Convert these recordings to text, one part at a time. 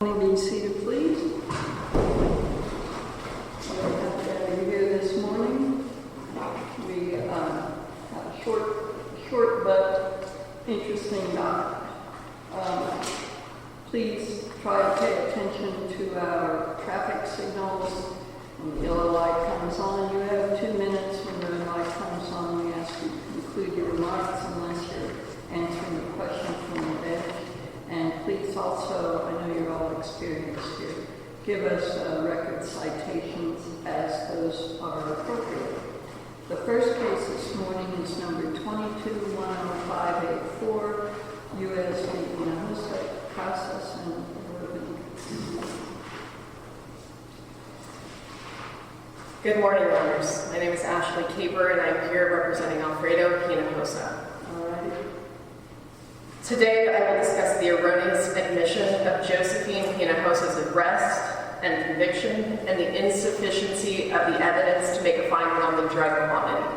Be seated, please. We're happy to have you here this morning. We have a short but interesting docket. Please try to pay attention to our traffic signals. When the yellow light comes on, you have 2 minutes. When the red light comes on, we ask you to conclude your remarks unless you're answering a question from the bench. And please also, I know you're all experienced here, give us record citations as those are appropriate. The first case this morning is number 22-10584, U.S. v. Hinojosa, process and urban. Good morning, members. My name is Ashley Kaper, and I'm here representing Alfredo Hinojosa. Today, I will discuss the erroneous admission of Josephine Hinojosa's arrest and conviction and the insufficiency of the evidence to make a finding on the drug quantity.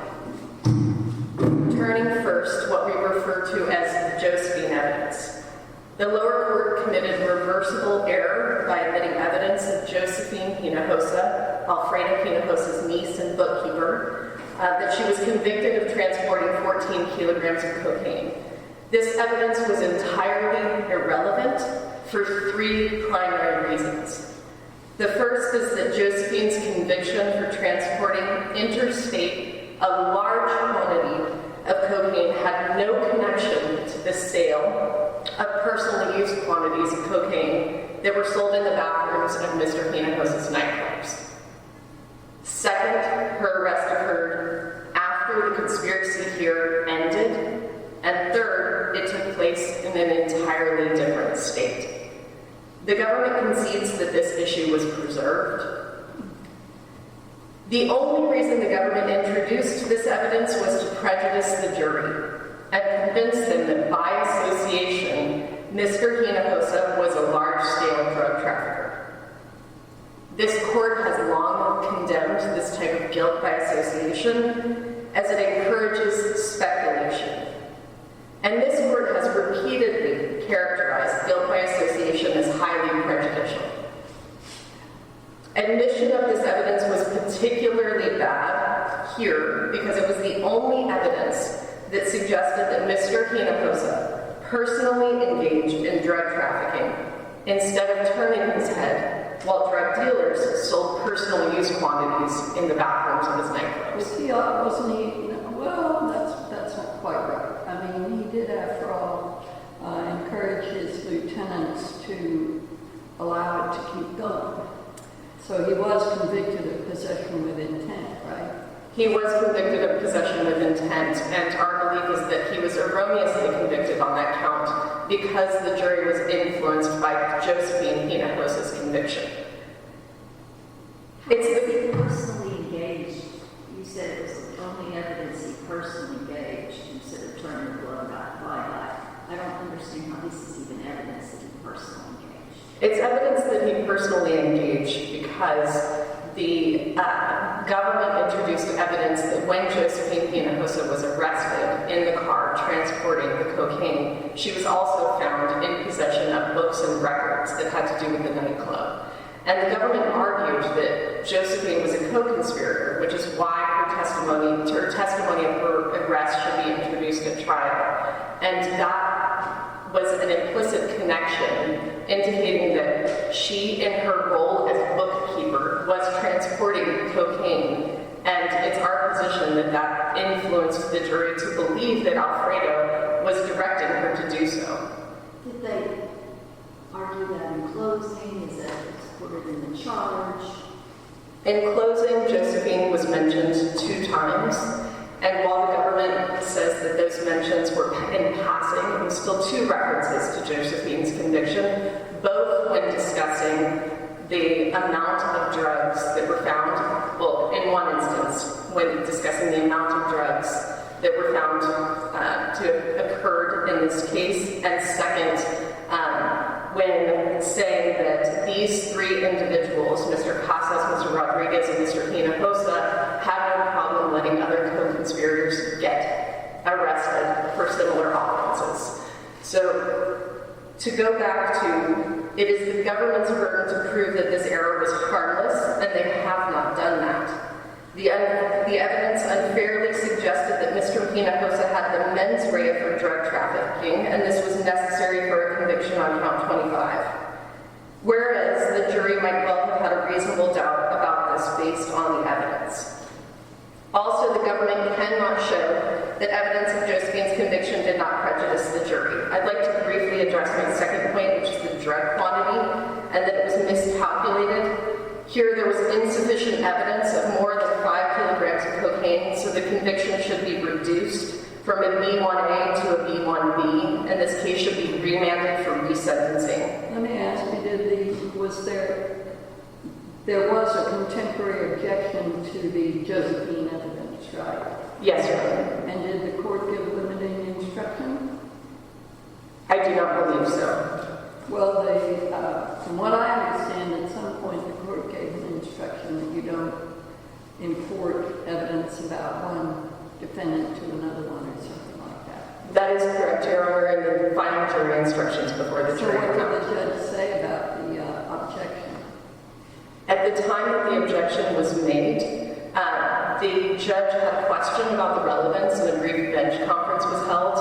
Turning first to what we refer to as the Josephine evidence. The lower court committed reversible error by admitting evidence of Josephine Hinojosa, Alfredo Hinojosa's niece and bookkeeper, that she was convicted of transporting 14 kilograms of cocaine. This evidence was entirely irrelevant for 3 primary reasons. The first is that Josephine's conviction for transporting interstate a large quantity of cocaine had no connection to the sale of personally used quantities of cocaine that were sold in the bathrooms of Mr. Hinojosa's nightclubs. Second, her arrest occurred after the conspiracy here ended. And third, it took place in an entirely different state. The government concedes that this issue was preserved. The only reason the government introduced this evidence was to prejudice the jury and convince them that by association, Mr. Hinojosa was a large-scale drug trafficker. This court has long condemned this type of guilt by association as it encourages speculation. And this court has repeatedly characterized guilt by association as highly prejudicial. Admission of this evidence was particularly bad here because it was the only evidence that suggested that Mr. Hinojosa personally engaged in drug trafficking instead of turning his head while drug dealers sold personal use quantities in the bathrooms of his nightclubs. Wasn't he? Well, that's not quite right. I mean, he did, after all, encourage his lieutenants to allow it to keep going. So he was convicted of possession with intent, right? He was convicted of possession with intent, and our belief is that he was erroneously convicted on that count because the jury was influenced by Josephine Hinojosa's conviction. He personally engaged. You said it was the only evidence he personally engaged instead of turning the blind eye. I don't understand how this is even evidence that he personally engaged. It's evidence that he personally engaged because the government introduced evidence that when Josephine Hinojosa was arrested in the car transporting the cocaine, she was also found in possession of books and records that had to do with the nightclub. And the government argued that Josephine was a co-conspirator, which is why her testimony of her arrest should be introduced at trial. And that was an implicit connection indicating that she, in her role as bookkeeper, was transporting cocaine. And it's our position that that influenced the jury to believe that Alfredo was directing her to do so. Did they argue that in closing? Is that supported in the charge? In closing, Josephine was mentioned 2 times, and while the government says that those mentions were in passing, there were still 2 references to Josephine's conviction, both when discussing the amount of drugs that were found, well, in one instance, when discussing the amount of drugs that were found to have occurred in this case, and second, when saying that these 3 individuals, Mr. Casas, Mr. Rodriguez, and Mr. Hinojosa, had no problem letting other co-conspirators get arrested for similar offenses. So, to go back to, it is the government's burden to prove that this error was harmless, and they have not done that. The evidence unfairly suggested that Mr. Hinojosa had the mens rea for drug trafficking, and this was necessary for a conviction on count 25. Whereas the jury might well have had a reasonable doubt about this based on the evidence. Also, the government cannot show that evidence of Josephine's conviction did not prejudice the jury. I'd like to briefly address my second point, which is the drug quantity, and that it was miscalculated. Here, there was insufficient evidence of more than 5 kilograms of cocaine, so the conviction should be reduced from a B1A to a B1B, and this case should be remanded for resentencing. Let me ask you, there was a contemporary objection to the Josephine evidence, right? Yes, Your Honor. And did the court give limiting instruction? I do not believe so. Well, from what I understand, at some point the court gave an instruction that you don't import evidence about one defendant to another one or something like that. That is correct, Your Honor, in the final jury instructions before the So jury. what did the judge say about the objection? At the time that the objection was made, the judge had a question about the relevance, and a brief bench conference was held.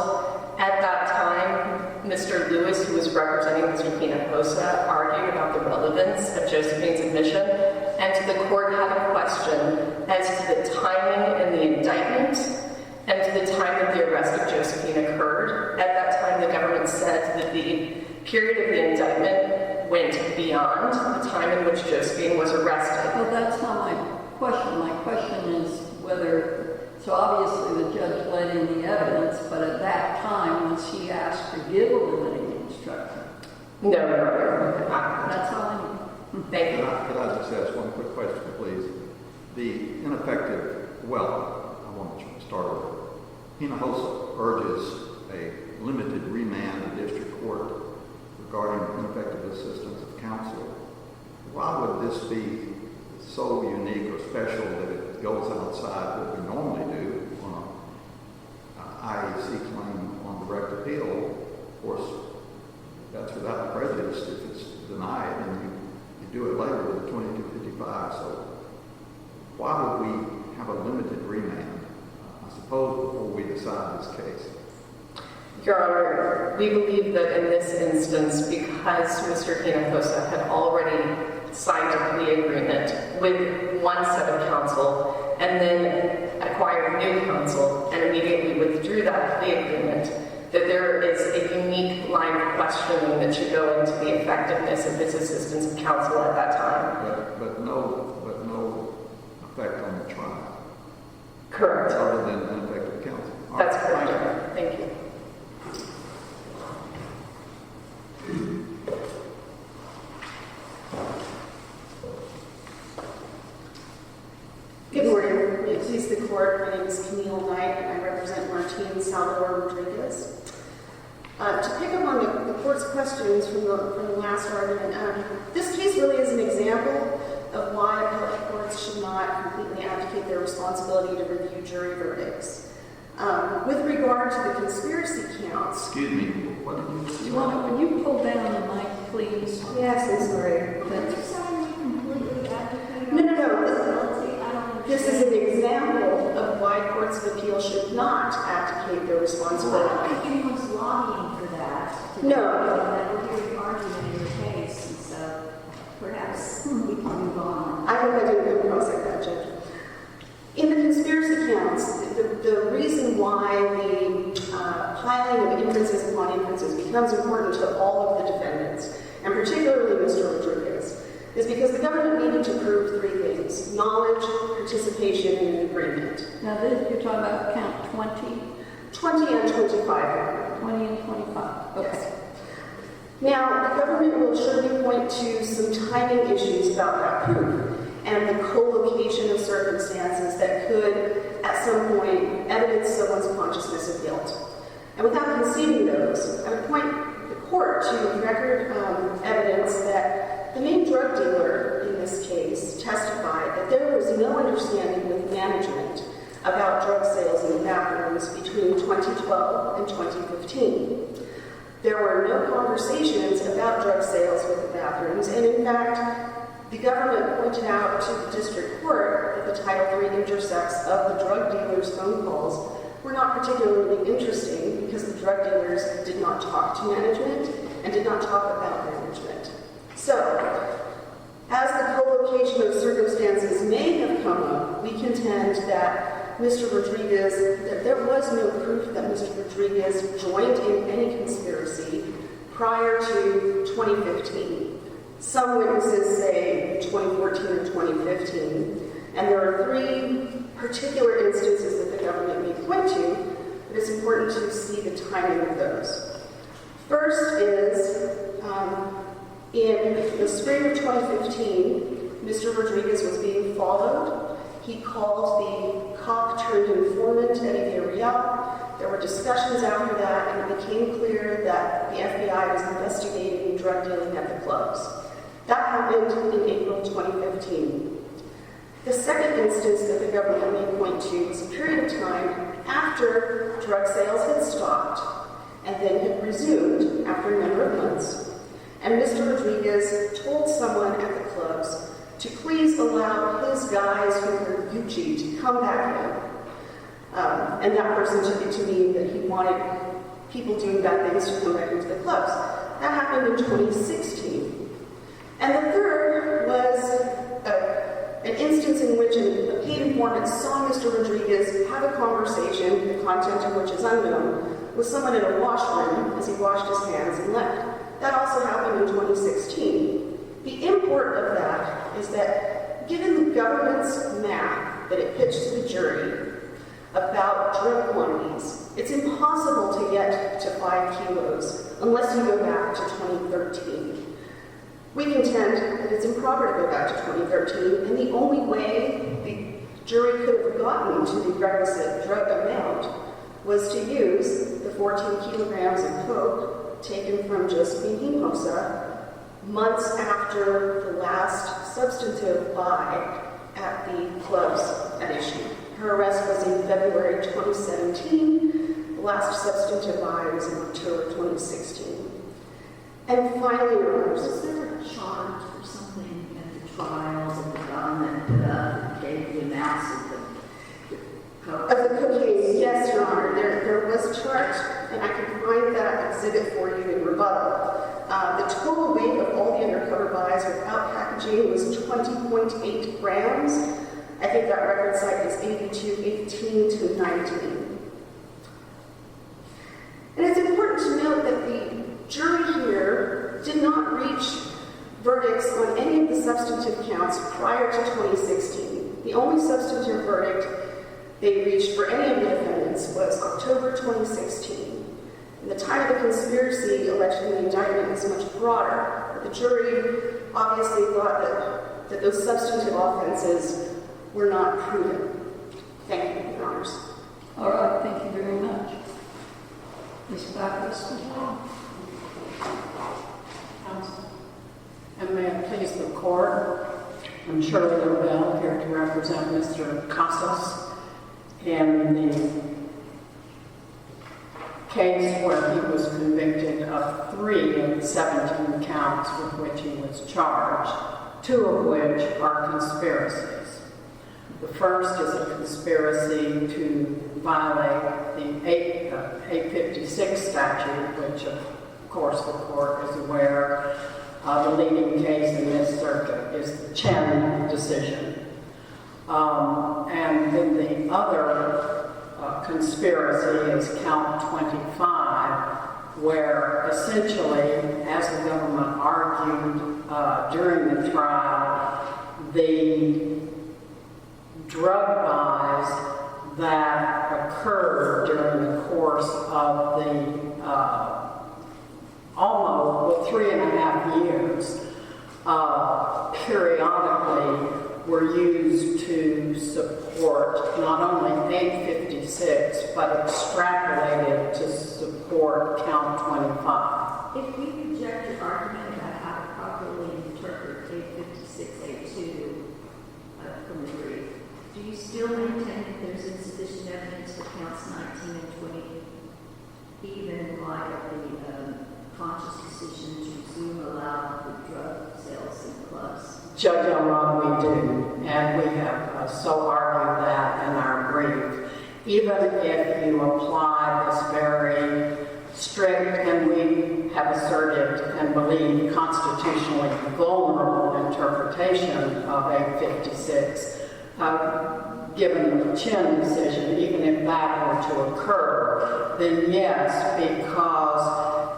At that time, Mr. Louise, who was representing Mr. Hinojosa, argued about the relevance of Josephine's admission, and the court had a question as to the timing in the indictment and to the time that the arrest of Josephine occurred. At that time, the government said that the period of the indictment went beyond the time in which Josephine was arrested. Well, that's not my question. My question is whether, so obviously the judge let in the evidence, but at that time, was he asked to give a limiting instruction? No, Your Honor. That's all I need. Thank you. Could I just ask one quick question, please? The ineffective, well, I want to start over. Hinojosa urges a limited remand of district court regarding ineffective assistance of counsel. Why would this be so unique or special that it goes outside what we normally do on an IAC claim on direct appeal? Of course, that's without prejudice if it's denied, and you do it later with a 2255. So why would we have a limited remand, I suppose, before we decide this case? Your Honor, we believe that in this instance, because Mr. Hinojosa had already signed a plea agreement with one set of counsel and then acquired new counsel and immediately withdrew that plea agreement, that there is a unique line of questioning that should go into the effectiveness of his assistance of counsel at that time. But no effect on the trial. Correct. Other than ineffective counsel. All That's right, correct, thank Your Honor. Thank you. Good morning. May it please the court, my name is Camille M, and I represent Martin Salvador Rodriguez. To pick up on the court's questions from the last argument, this case really is an example of why appellate courts should not completely abdicate their responsibility to review jury verdicts. With regard to the conspiracy counts... Excuse me, what did you say? Would you pull down the mic, please? Yes, I'm sorry. No. This is an example of why courts of appeal should not abdicate their responsibility. I don't think anyone's lobbying for that. No. That we're hearing argument in your case, and so perhaps we can move on. I hope I didn't come across like that, Judge. In the conspiracy counts, the reason why the piling of inferences upon inferences becomes important to all of the defendants, and particularly Mr. Rodriguez, is because the government needed to prove 3 things: knowledge, participation, and an agreement. Now, you're talking about count 20? 20 and 25. 20 and 25. Okay. Yes. Now, the government will surely point to some timing issues about that proof and the co-location of circumstances that could, at some point, evidence someone's consciousness of guilt. And without conceding those, I would point the court to record evidence that the main drug dealer in this case testified that there was no understanding with management about drug sales in the bathrooms between 2012 and 2015. There were no conversations about drug sales with the bathrooms, and in fact, the government pointed out to the district court that the Title III intercepts of the drug dealers' phone calls were not particularly interesting because the drug dealers did not talk to management and did not talk about management. So, as the co-location of circumstances may have come up, we contend that Mr. Rodriguez, that there was no proof that Mr. Rodriguez joined in any conspiracy prior to 2015. Some witnesses say 2014 or 2015, and there are three particular instances that the government may point to, but it's important to see the timing of those. First is, in the spring of 2015, Mr. Rodriguez was being followed. He called the cop-turned-informant, Eddie Villarreal. There were discussions after that, and it became clear that the FBI was investigating drug dealing at the clubs. That happened in April 2015. The second instance that the government may point to was a period of time after drug sales had stopped and then had resumed after a number of months. And Mr. Rodriguez told someone at the clubs to please allow his guys who were Gucci to come back in. And that person took it to mean that he wanted people doing bad things to come back into the clubs. That happened in 2016. And the third was an instance in which a paid informant saw Mr. Rodriguez have a conversation, the content of which is unknown, with someone in a washroom as he washed his hands and left. That also happened in 2016. The import of that is that given the government's math that it pitched to the jury about drug quantities, it's impossible to get to 5 kilos unless you go back to 2013. We contend that it's improper to go back to 2013, and the only way the jury could have gotten to the requisite drug amount was to use the 14 kilograms of coke taken from Josephine Hinojosa months after the last substantive buy at the clubs at issue. Her arrest was in February 2017. The last substantive buy was in October 2016. And finally, was there a charge for something at the trials of the government gave the amounts of the coke? of the cocaine? Yes, Your Honor. There was a charge, and I can find that exhibit for you in rebuttal. The total weight of all the undercover buys without packaging was 20.8 grams. I think that record site is 8218 to 19. And it's important to note that the jury here did not reach verdicts on any of the substantive counts prior to 2016. The only substantive verdict they reached for any of the defendants was October 2016. And the time of the conspiracy alleged in the indictment is much broader. But the jury obviously thought that those substantive offenses were not proven. Thank you, Your Honors. All right, thank you very much. Ms. Baccus. Counsel. And may it please the court, I'm Shirley L, here to represent Mr. Casas in the case where he was convicted of 3 of the 17 counts with which he was charged, 2 of which are conspiracies. The first is a conspiracy to violate the 856 statute, which of course the court is aware the leading case in this circuit is the Chen decision. And then the other conspiracy is count 25, where essentially, as the government argued during the trial, the drug buys that occurred during the course of the almost 3.5 years periodically were used to support not only 856 but extrapolated to support count 25. If we reject your argument about how to properly interpret 856A2 from the brief, do you still maintain that there's insufficient evidence for counts 19 and 20, even in light of the conscious decision to resume allow the drug sales in clubs? Judge Elrod, we do, and we have so argued that in our brief. Even if you apply this very strict, and we have asserted and believe constitutionally vulnerable interpretation of 856, given the Chin decision, even if that were to occur, then yes, because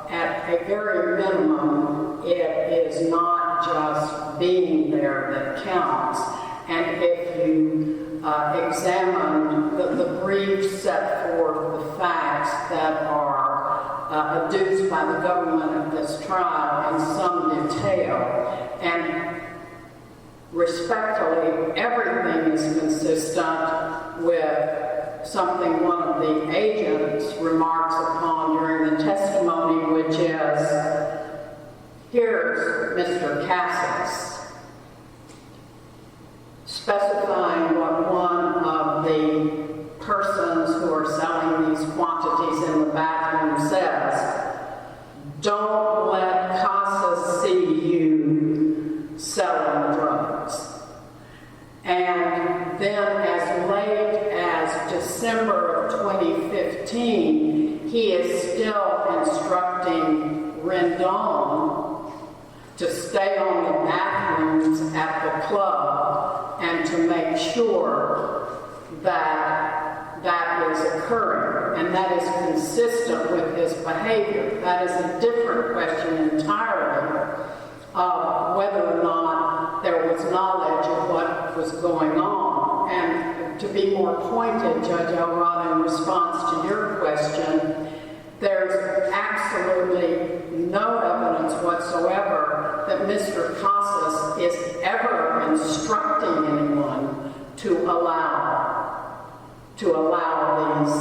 at a very minimum, it is not just being there that counts. And if you examine the brief set forth the facts that are adduced by the government of this trial in some detail, and respectfully, everything is consistent with something one of the agents remarks upon during the testimony, which is, here's Mr. Cassis specifying what one of the persons who are selling these quantities in the bathroom says. Don't let Cassis see you selling drugs. And then as late as December of 2015, he is still instructing Rendon to stay on the bathrooms at the club and to make sure that that is occurring, and that is consistent with his behavior. That is a different question entirely of whether or not there was knowledge of what was going on. And to be more pointed, Judge Elrod, in response to your question, there's absolutely no evidence whatsoever that Mr. Cassis is ever instructing anyone to allow these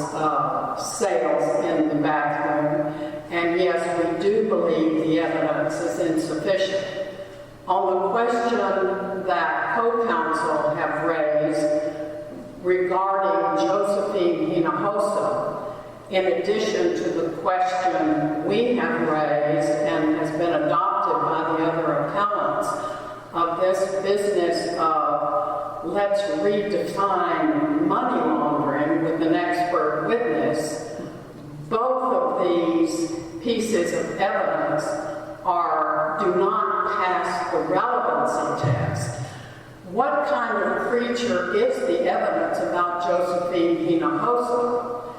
sales in the bathroom. And yes, we do believe the evidence is insufficient. On the question that co-counsel have raised regarding Josephine Hinojosa, in addition to the question we have raised and has been adopted by the other appellants of this business of let's redefine money laundering with an expert witness, both of these pieces of evidence do not pass the relevancy test. What kind of creature is the evidence about Josephine Hinojosa?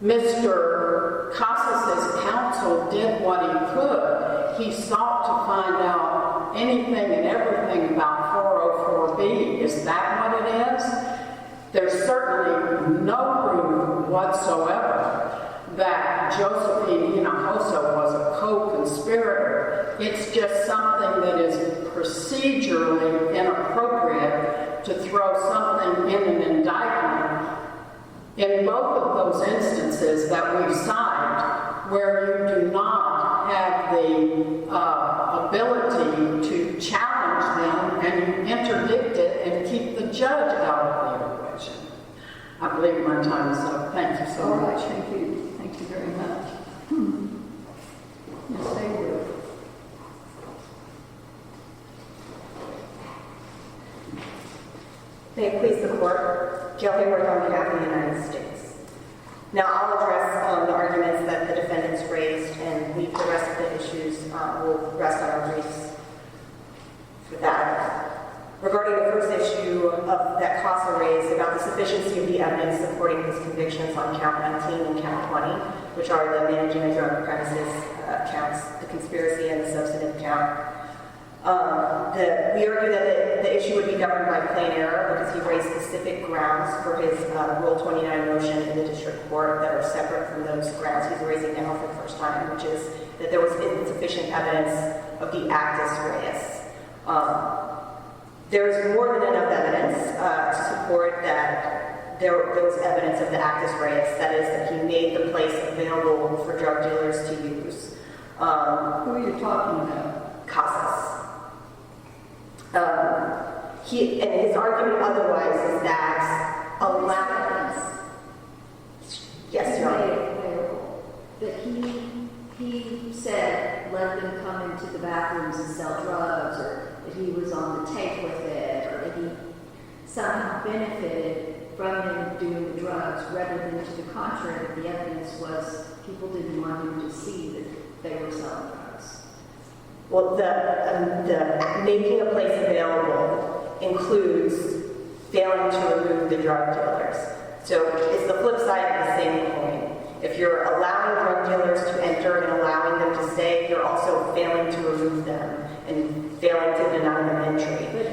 Mr. Cassis's counsel did what he could. He sought to find out anything and everything about 404B. Is that what it is? There's certainly no proof whatsoever that Josephine Hinojosa was a co-conspirator. It's just something that is procedurally inappropriate to throw something in an indictment. In both of those instances that we cite, where you do not have the ability to challenge them and you interdict it and keep the judge out of the equation. I believe my time is up. Thank you so All right, much. thank you. Thank you very much. Ms. Hayworth. May it please the Court, Gail Hayworth on behalf of the United States. Now I'll address the arguments that the defendants raised and leave the rest of the issues, we'll rest on our briefs for that. Regarding the first issue that Casa raised about the sufficiency of the evidence supporting his convictions on count 19 and count 20, which are the managing the drug premises counts, the conspiracy and the substantive count. We argue that the issue would be governed by plain error because he raised specific grounds for his Rule 29 motion in the district court that are separate from those grounds he's raising now for the first time, which is that there was insufficient evidence of the actus reus. There is more than enough evidence to support that there was evidence of the actus reus, that is, that he made the place available for drug dealers to use. Who are you talking about? Casas. And his argument otherwise is that allowance. Yes, Your Honor. That he bathrooms and sell drugs, or that he was on the take with it, or that he somehow benefited from them doing the drugs, rather than to the contrary, that the evidence was people didn't want him to see that they were selling drugs. Well, the making a place available includes failing to remove the drug dealers. So it's the flip side of the same coin. If you're allowing drug dealers to enter and allowing them to stay, you're also failing to remove them and failing to deny them entry. But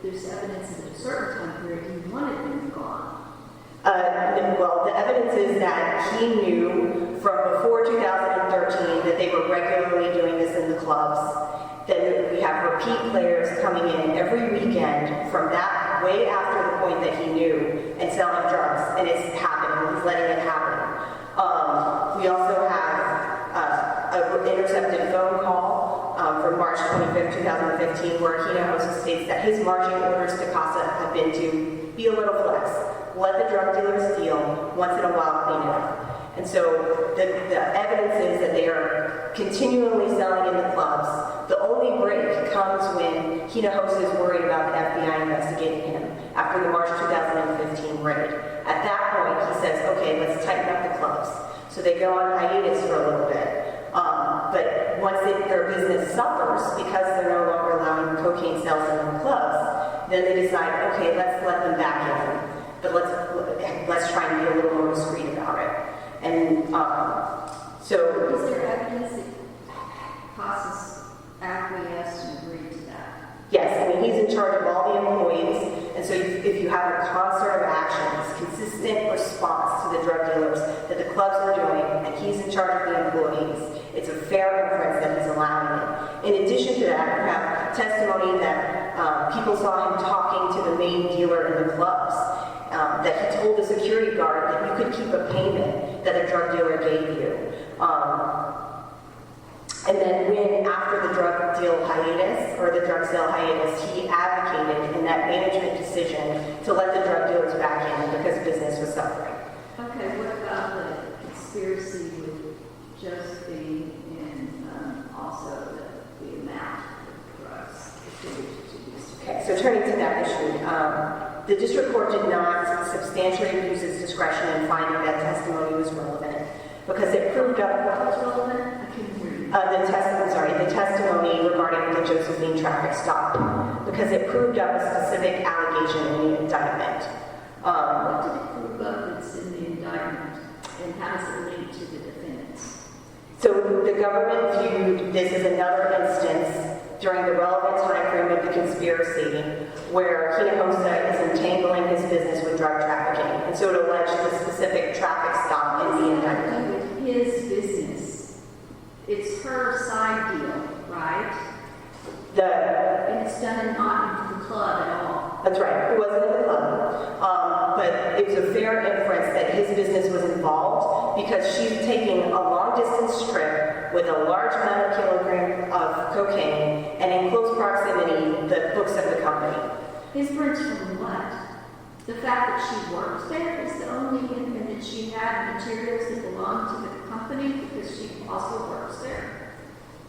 there's evidence that at a certain time period he wanted them gone. Well, the evidence is that he knew from before 2013 that they were regularly doing this in the clubs. Then we have repeat players coming in every weekend from that way after the point that he knew and selling drugs, and it's happening. He's letting it happen. We also have an intercepted phone call from March 25th, 2015, where Hinojosa states that his marching orders to CASA have been to be a little flex, let the drug dealers deal, once in a while clean it up. And so the evidence is that they are continually selling in the clubs. The only break comes when Hinojosa is worried about the FBI investigating him after the March 2015 raid. At that point, he says, okay, let's tighten up the clubs. So they go on hiatus for a little bit. But once their business suffers because they're no longer allowing cocaine sales in the clubs, then they decide, okay, let's let them back in. But let's try and be a little more discreet about it. And so... Is there evidence that CASA's acquiesced and agreed to that? Yes, I mean, he's in charge of all the employees, and so if you have a concert of actions, consistent response to the drug dealers that the clubs are doing, and he's in charge of the employees, it's a fair inference that he's allowing it. In addition to that, you have testimony that people saw him talking to the main dealer in the clubs, that he told the security guard that you could keep a payment that a drug dealer gave you. And then when, after the drug deal hiatus, or the drug sale hiatus, he advocated in that management decision to let the drug dealers back in because business was suffering. Okay, what about the conspiracy with Josephine and also the amount of drugs distributed to these? Okay, so turning to that issue, the district court did not substantially abuse its discretion in finding that testimony was relevant because it proved up... What was relevant? I couldn't hear you. The testimony regarding the Josephine traffic stop, because it proved up a specific allegation in the indictment. What did it prove up that's in the indictment, and how does it link to the defendants? So the government viewed this as another instance during the relevant time frame of the conspiracy where Hinojosa is entangling his business with drug trafficking, and so it alleged the specific traffic stop in the indictment. His business. It's her side deal, right? And it's done not in the club at all. That's right. It wasn't in the club. But it was a fair inference that his business was involved because she's taking a long-distance trip with a large amount of kilogram of cocaine and in close proximity the books of the company. His friends from what? The fact that she works there is the only hint that she had materials that belonged to the company because she also works there.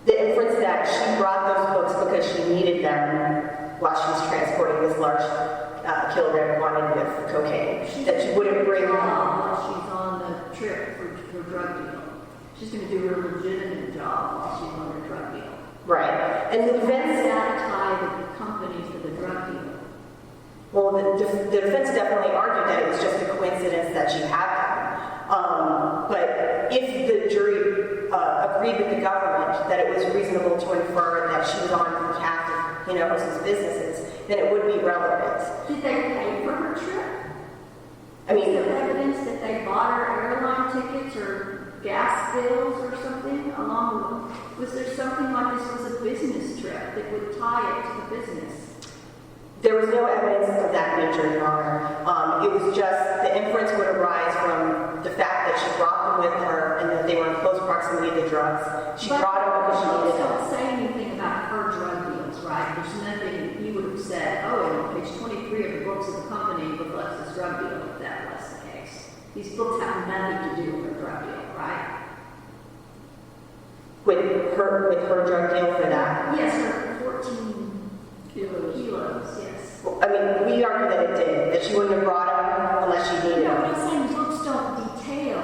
The inference that she brought those books because she needed them while she was transporting this large kilogram quantity of cocaine, that she wouldn't bring them. While she's on the trip for drug deal. She's going to do her legitimate job while she's on her drug deal. Right. And the defense... Satisfy the company for the drug deal. Well, the defense definitely argued that it was just a coincidence that she had them. But if the jury agreed with the government that it was reasonable to infer that she was on behalf of Hinojosa's businesses, then it would be relevant. Did they pay for her trip? I mean, is there evidence that they bought her airline tickets or gas bills or something along with? Was there something like this was a business trip that would tie it to the business? There was no evidence of that nature, Your Honor. It was just the inference would arise from the fact that she brought them with her and that they were in close proximity to the drugs. She brought them because she needed them. Don't say anything about her drug deals, right? There's nothing you would have said, oh, on page 23 of the books of the company reflects this drug deal, if that was the case. These books have nothing to do with her drug deal, right? With her her drug deal for that. Yes, for 14 Kilos. yes. I mean, we argue that it did, that she wouldn't have brought them unless she needed No, them. I'm saying books don't detail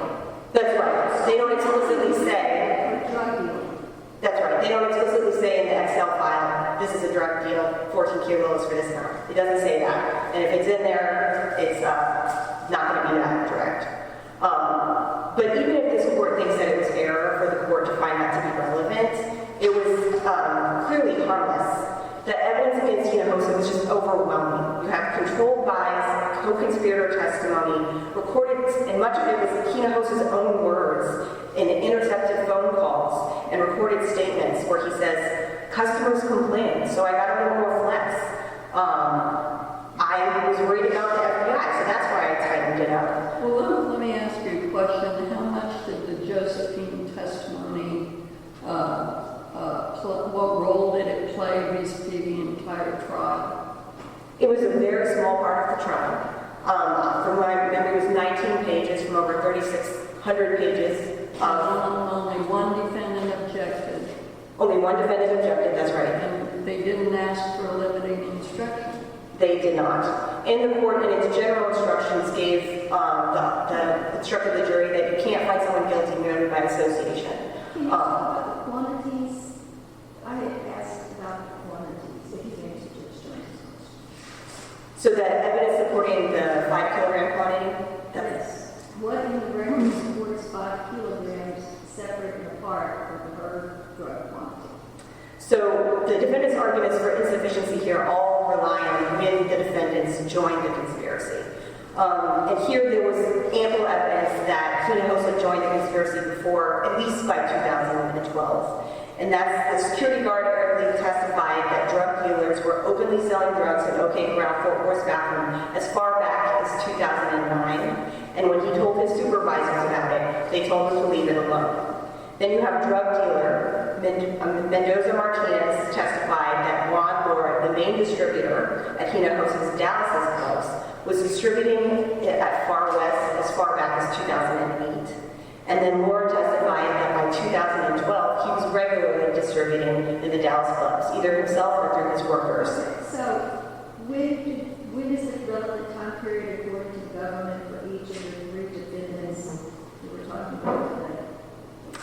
That's right. They don't explicitly say, for drug dealing. that's right. They don't explicitly say in the Excel file, this is a drug deal, 14 kilos for this amount. It doesn't say that. And if it's in there, it's not going to be that direct. But even if this court thinks that it was error for the court to find that to be relevant, it was clearly harmless. The evidence against Hinojosa was just overwhelming. You have controlled buys, co-conspirator testimony, recorded, and much of it was Hinojosa's own words in intercepted phone calls and recorded statements where he says, customers complained, so I got a little more flex. I was worried about the FBI, so that's why I tightened it up. Well, let me ask you a question. How much did the Josephine testimony, what role did it play vis-a-vis the entire trial? It was a very small part of the trial. From what I remember, it was 19 pages from over 3,600 pages. Only one defendant objected. Only one defendant objected, that's right. And they didn't ask for a limiting instruction. They did not. And the court, in its general instructions, gave instructed the jury that you can't find someone guilty merely by association. Can you talk about the quantities? I had asked about the quantities, if you can answer Judge Jones's question. So the evidence supporting the 5 kilogram quantity? Yes. What in the record supports 5 kilograms separate and apart from her drug quantity? So the defendant's arguments for insufficiency here all rely on when the defendants joined the conspiracy. And here there was ample evidence that Hinojosa joined the conspiracy before, at least by 2012. And that's the security guard Elrod testified that drug dealers were openly selling drugs in OK Corral, Fort Worth bathroom as far back as 2009. And when he told his supervisors about it, they told him to leave it alone. Then you have drug dealer Mendoza Martinez testified that Juan Lord, the main distributor at Hinojosa's Dallas clubs, was distributing it at Far West as far back as 2008. And then Lord testified that by 2012, he was regularly distributing in the Dallas clubs, either himself or through his workers. So, when is the relevant time period according to the government for each of the 3 defendants that we're talking about today?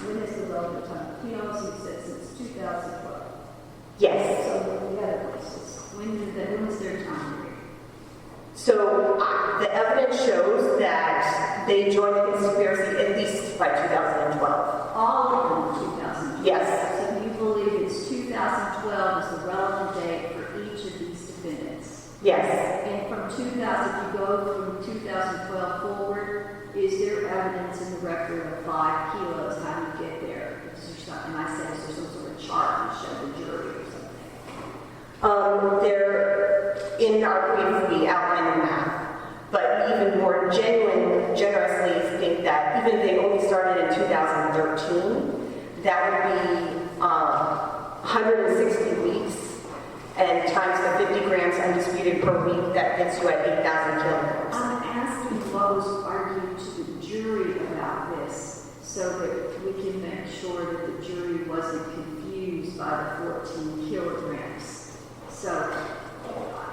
When is the relevant time? He also said since 2012. Yes. So, the other places, when was their time period? So the evidence shows that they joined the conspiracy at least by 2012. All of them in 2012? Yes. So you believe it's 2012 is the relevant date for each of these defendants? Yes. And from 2000, if you go from 2012 forward, is there evidence in the record of 5 kilos? How do you get there? Is there something, I said, is there some sort of chart you show the jury or something? In our brief, we outline the math, but even more generously think that even if they only started in 2013, that would be 160 weeks, and times the 50 grams undisputed per week, that gets you at 8,000 kilograms. I'm asking what was argued to the jury about this so that we can make sure that the jury wasn't confused by the 14 kilograms. So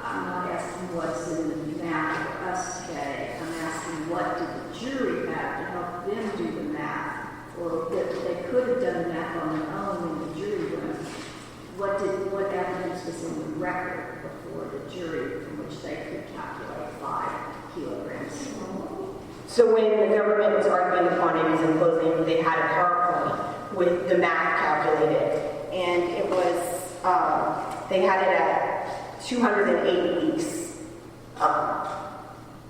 I'm not asking what's in the math for us today. I'm asking what did the jury have to help them do the math, or that they could have done the math on their own in the jury room. What evidence was in the record before the jury from which they could calculate 5 kilograms? So when the government was arguing the quantities in closing, they had a PowerPoint with the math calculated, and it was they had it at 208 weeks.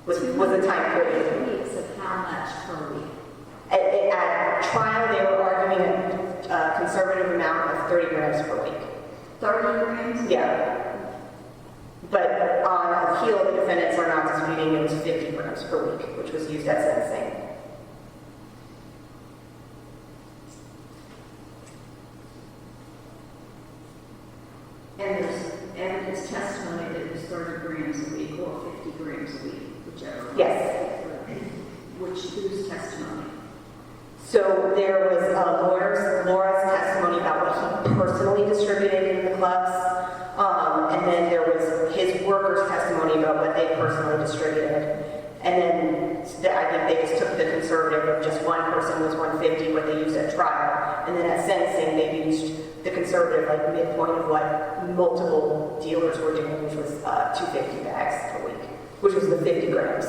Was the time period. Weeks of how much per week? At trial, they were arguing a conservative amount of 30 grams per week. 30 grams? Yeah. But on appeal, the defendants are not disputing it was 50 grams per week, which was used at sentencing. And there's evidence testimony that it was 30 grams a week or 50 grams a week, whichever. Yes. Whose testimony? So there was Laura's testimony about what he personally distributed in the clubs. And then there was his workers' testimony about what they personally distributed. And then I think they just took the conservative of just one person was 150, what they used at trial. And then at sentencing, they used the conservative, like midpoint of what multiple dealers were doing, which was 250 bags per week, which was the 50 grams.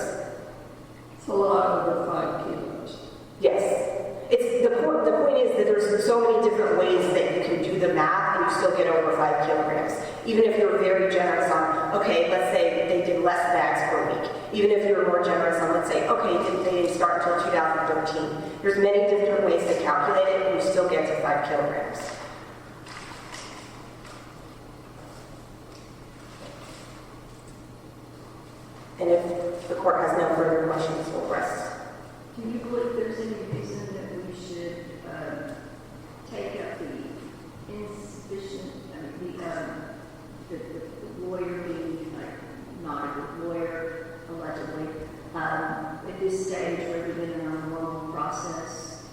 It's a lot over 5 kilos. Yes. The point is that there's so many different ways that you can do the math and you still get over 5 kilograms. Even if you're very generous on, okay, let's say they did less bags per week. Even if you're more generous on, let's say, okay, they didn't start until 2013. There's many different ways to calculate it and you still get to 5 kilograms. And if the court has no further questions, we'll rest. Do you believe there's any reason that we should take up the insufficient, the lawyer being not a good lawyer, allegedly, at this stage rather than in our normal process?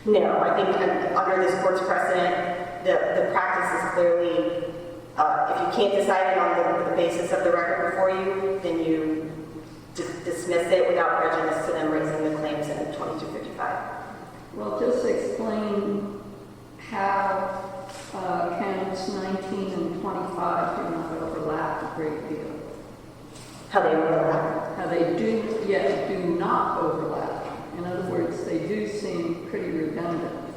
No, I think under this court's precedent, the practice is clearly, if you can't decide it on the basis of the record before you, then you dismiss it without prejudice to them raising the claims in 2255. Well, just explain how counts 19 and 25 do not overlap a great deal. How they overlap. How they do not overlap. In other words, they do seem pretty redundant.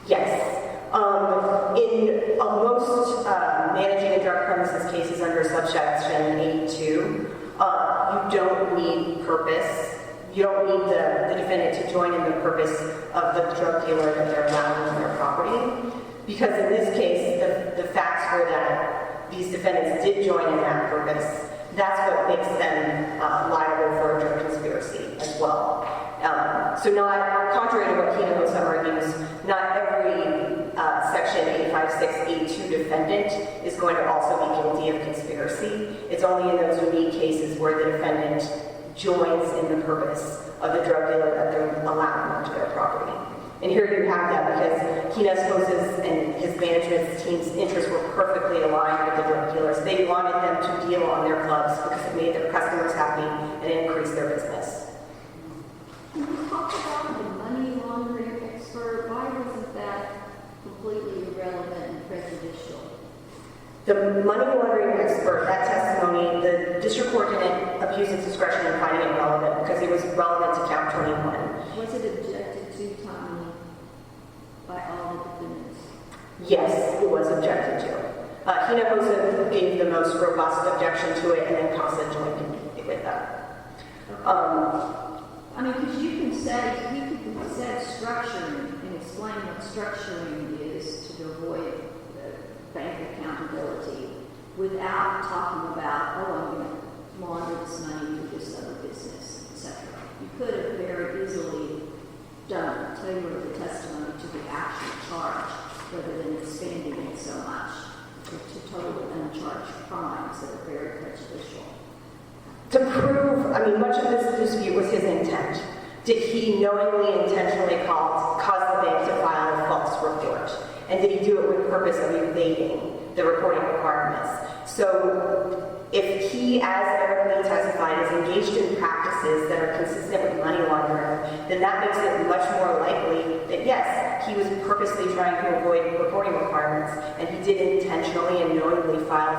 Yes. In most managing a drug premises cases under subsection 82, you don't need purpose. You don't need the defendant to join in the purpose of the drug dealer that they're allowing on their property. Because in this case, the facts were that these defendants did join in that purpose. That's what makes them liable for a drug conspiracy as well. So not, contrary to what Hinojosa argues, not every section 85682 defendant is going to also be guilty of conspiracy. It's only in those unique cases where the defendant joins in the purpose of the drug dealer that they're allowing onto their property. And here you have that because Hinojosa's and his management team's interests were perfectly aligned with the drug dealers. They wanted them to deal on their clubs because it made their customers happy and increased their business. Can you talk about the money laundering expert? Why wasn't that completely irrelevant and prejudicial? The money laundering expert, that testimony, the district court didn't abuse its discretion in finding it relevant because it was relevant to count 21. Was it objected to timely by all the defendants? Yes, it was objected to. Hinojosa gave the most robust objection to it, and then Counsel joined with that. Because you can say, he can say structuring and explain what structuring is to avoid bank accountability without talking about, I'm going to launder this money to this other business, etc. You could have very easily tailored the testimony to the actual charge rather than expanding it so much to totally uncharged crimes that are very prejudicial. To prove, much of this dispute was his intent. Did he knowingly, intentionally cause the bank to file a false report? And did he do it with the purpose of evading the reporting requirements? So if he, as Elrod testified, is engaged in practices that are consistent with money laundering, then that makes it much more likely that yes, he was purposely trying to avoid reporting requirements, and he did intentionally and knowingly cause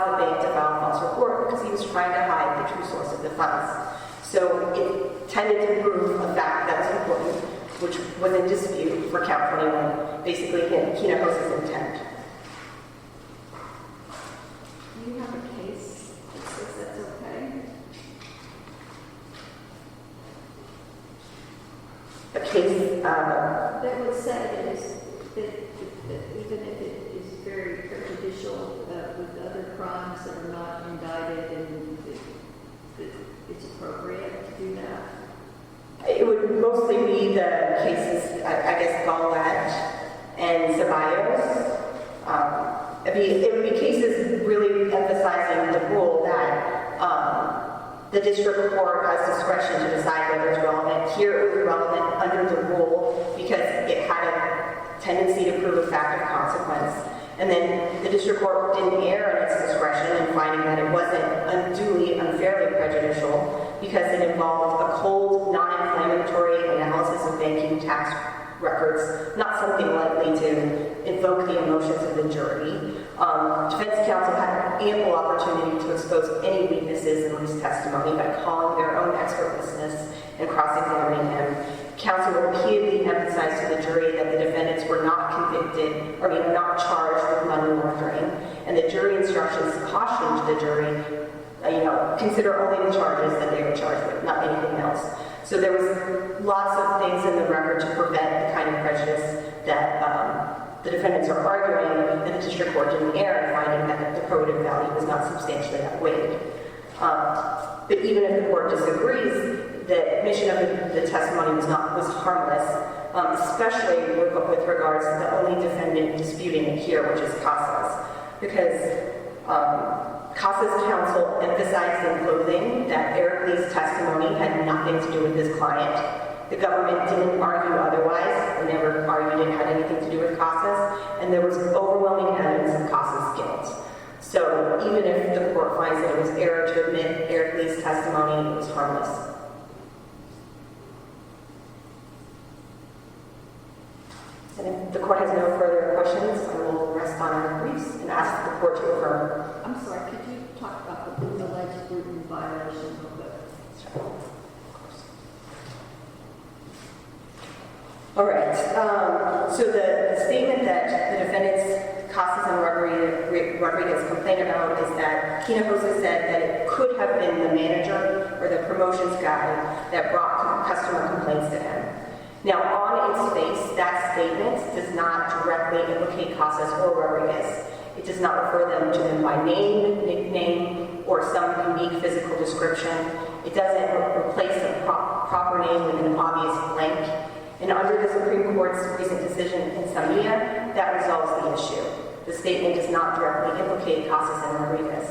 the bank to file a false report because he was trying to hide the true source of the funds. So it tended to prove a fact that was important, which was in dispute for count 21, basically Hinojosa's intent. Do you have a case that says that's okay? A case that would say that even if it is very prejudicial with other crimes that are not indicted, and it's appropriate to do that? It would mostly be the cases, I guess, Gail A and Ceballos. It would be cases really emphasizing the rule that the district court has discretion to decide whether it's relevant. Here it was relevant under the rule because it had tendency to prove a fact of consequence. And then the district court didn't err in its discretion in finding that it wasn't unduly, unfairly prejudicial because it involved a cold, non-inflammatory analysis of banking tax records, not something likely to invoke the emotions of the jury. Defense counsel had ample opportunity to expose any weaknesses in Louise's testimony by calling their own expert witness and cross-examining him. Counsel repeatedly emphasized to the jury that the defendants were not convicted, or not charged with money laundering, and the jury instructions cautioned the jury, consider only the charges that they were charged with, not anything else. So there was lots of things in the record to prevent the kind of prejudice that the defendants are arguing, and the district court didn't err in finding that the probative value was not substantially outweighed. But even if the court disagrees, the admission of the testimony was harmless, especially with regards to the only defendant disputing it here, which is Casas, because Casas' counsel emphasized in closing that Eric Lee's testimony had nothing to do with his client. The government didn't argue otherwise. They never argued it had anything to do with Casas, and there was overwhelming evidence of Casas' guilt. So even if the court finds that it was error to admit Eric Lee's testimony, it was harmless. And if the court has no further questions, I will rest on our briefs and ask the court to affirm. I'm sorry, could you talk about the alleged brutal violation of the... All right. So the statement that the defendants, Casas and Rodriguez, complained about is that Hinojosa said that it could have been the manager or the promotions guy that brought customer complaints to him. Now, on its face, that statement does not directly implicate Casas or Rodriguez. It does not refer to them by name, nickname, or some unique physical description. It doesn't replace a proper name with an obvious blank. And under the Supreme Court's recent decision in Samia, that resolves the issue. The statement does not directly implicate Casas and Rodriguez.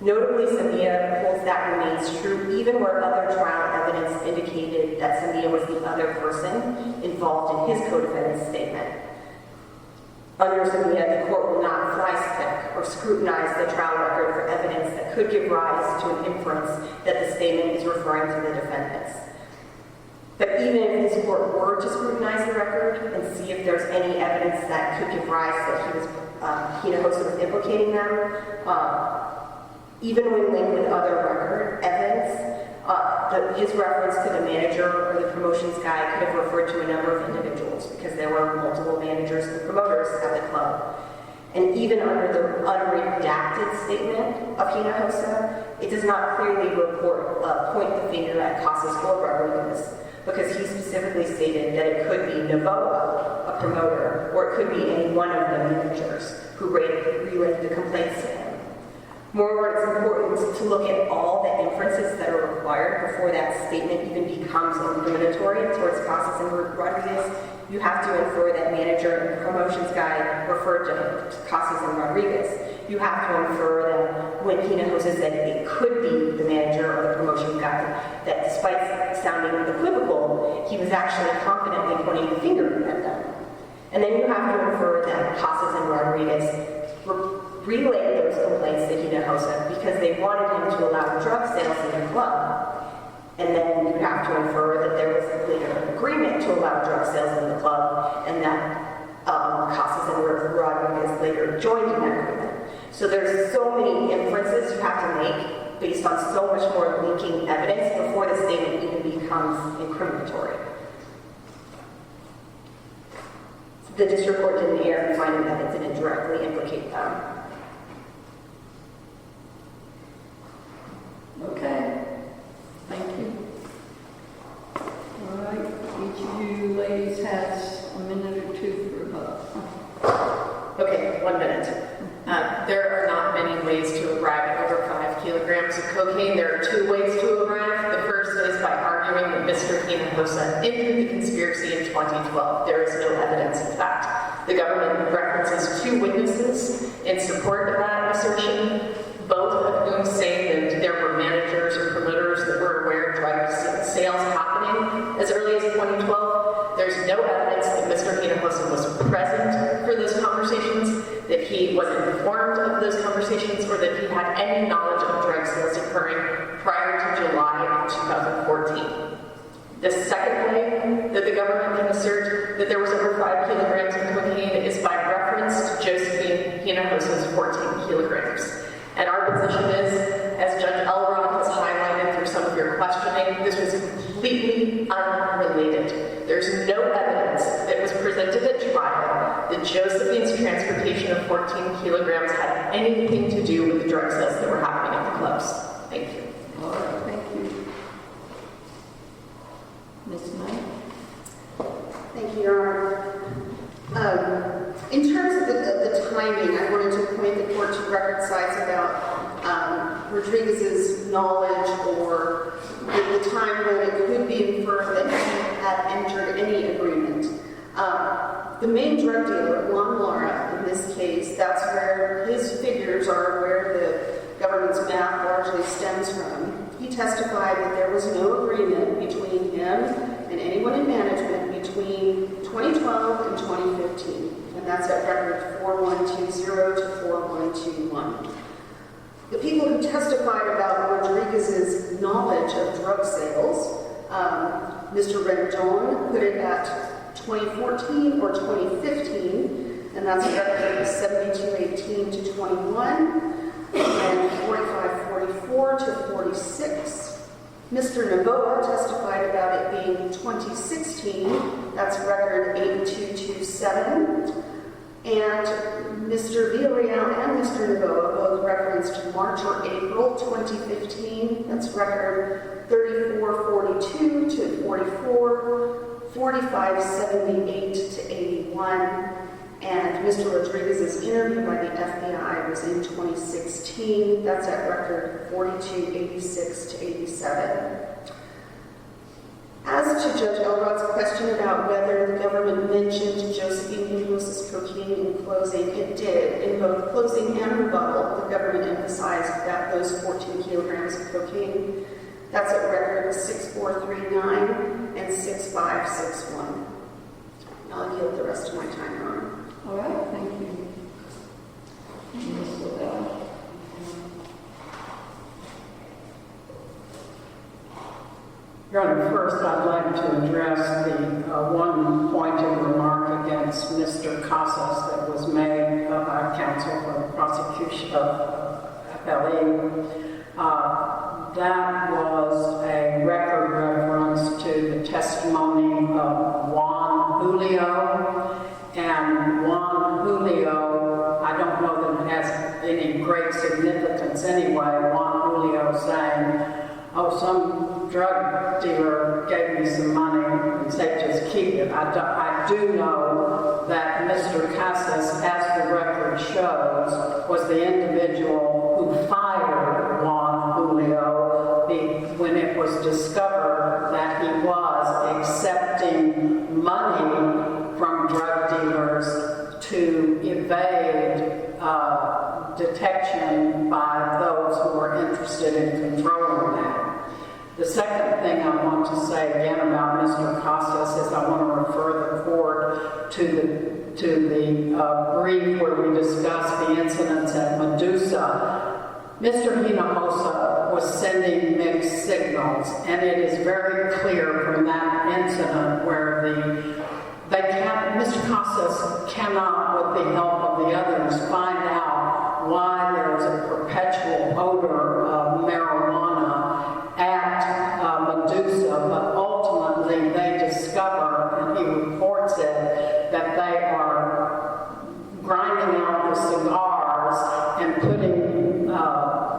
Notably, Samia holds that remains true even where other trial evidence indicated that Samia was the other person involved in his co-defendant's statement. Under Samia, the court will not fly-spec or scrutinize the trial record for evidence that could give rise to an inference that the statement is referring to the defendants. But even if this court were to scrutinize the record and see if there's any evidence that could give rise that Hinojosa was implicating them, even when linked with other record evidence, his reference to the manager or the promotions guy could have referred to a number of individuals because there were multiple managers and promoters at the club. And even under the unredacted statement of Hinojosa, it does not clearly point the finger at Casas or Rodriguez, because he specifically stated that it could be Novoa, a promoter, or it could be any one of the managers who relayed the complaints to him. Moreover, it's important to look at all the inferences that are required before that statement even becomes incriminatory towards Casas and Rodriguez. You have to infer that manager and promotions guy referred to Casas and Rodriguez. You have to infer that when Hinojosa said it could be the manager or the promotions guy, that despite sounding equivocal, he was actually confidently pointing the finger at them. And then you have to infer that Casas and Rodriguez relayed those complaints to Hinojosa because they wanted him to allow drug sales in the club. And then you have to infer that there was later an agreement to allow drug sales in the club, and that Casas and Rodriguez later joined in that agreement. So there's so many inferences you have to make based on so much more linking evidence before the statement even becomes incriminatory. The district court didn't err in finding that it didn't directly implicate them. Okay, thank you. All right, each of you ladies has a minute or two for a vote. Okay, 1 minute. There are not many ways to arrive at over 5 kilograms of cocaine. There are 2 ways to arrive. The first is by arguing that Mr. Hinojosa entered the conspiracy in 2012. There is no evidence of that. The government references 2 witnesses in support of that assertion, both of whom say that there were managers or promoters that were aware of drug sales happening as early as 2012. There's no evidence that Mr. Hinojosa was present learned of those conversations or that he had any knowledge of drug sales occurring prior to July of 2014. The second way that the government can assert that there was over 5 kilograms of cocaine is by reference to Josephine Hinojosa's 14 kilograms. And our position is, as Judge Elrod has highlighted through some of your questioning, this was completely unrelated. There's no evidence that was presented at trial that Josephine's transportation of 14 kilograms had anything to do with the drug sales that were happening at the clubs. Thank you. All right, thank you. Ms. Knight? Thank you, Your Honor. In terms of the timing, I wanted to point the court to record sites about Rodriguez's knowledge or the time when it could be inferred that he had entered any agreement. The main drug dealer, Juan Lara, in this case, that's where his figures are, where the government's math largely stems from. He testified that there was no agreement between him and anyone in management between 2012 and 2015. And that's at record 4120 to 4121. The people who testified about Rodriguez's knowledge of drug sales, Mr. Rendon put it at 2014 or 2015, and that's at record 7218 to 21. And 4544 to 46. Mr. Novoa testified about it being 2016. That's record 8227. And Mr. Villarreal and Mr. Novoa both referenced March or April 2015. That's record 3442 to 44, 4578 to 81. And Mr. Rodriguez's interview by the FBI was in 2016. That's at record 4286 to 87. As to Judge Elrod's question about whether the government mentioned Josephine Hinojosa's cocaine in closing, it did. In both closing and rebuttal, the government emphasized that those 14 kilograms of cocaine. That's at record 6439 and 6561. I'll yield the rest of my time, Your Honor. All right, thank you. Ms. Lobel? Your Honor, first I'd like to address the one pointed remark against Mr. Casas that was made by counsel for the prosecution of FLE. That was a record reference to the testimony of Juan Julio. And Juan Julio, I don't know that it has any great significance anyway, Juan Julio saying, oh, some drug dealer gave me some money and said just keep it. I do know that Mr. Casas, as the record shows, was the individual who fired Juan Julio when it was discovered that he was accepting money from drug dealers to evade detection by those who were interested in controlling that. The second thing I want to say again about Mr. Casas is I want to refer the court to the brief where we discussed the incidents at Medusa. Mr. Hinojosa was sending mixed signals, and it is very clear from that incident where Mr. Casas cannot, with the help of the others, find out why there is a perpetual odor of marijuana at Medusa, but ultimately they discover, and he reports it, that they are grinding out the cigars and putting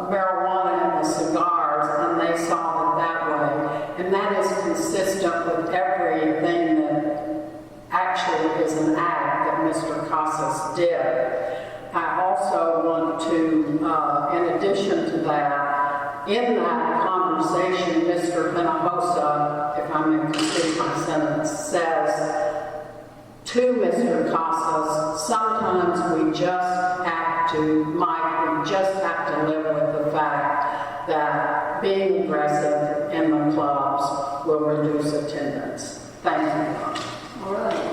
marijuana in the cigars, and they solve it that way. And that is consistent with everything that actually is an act that Mr. Casas did. I also want to, in addition to that, in that conversation, Mr. Hinojosa, if I may complete my sentence, says to Mr. Casas, sometimes we just have to, Mike, we just have to live with the fact that being aggressive in the clubs will reduce attendance. Thank you. All right.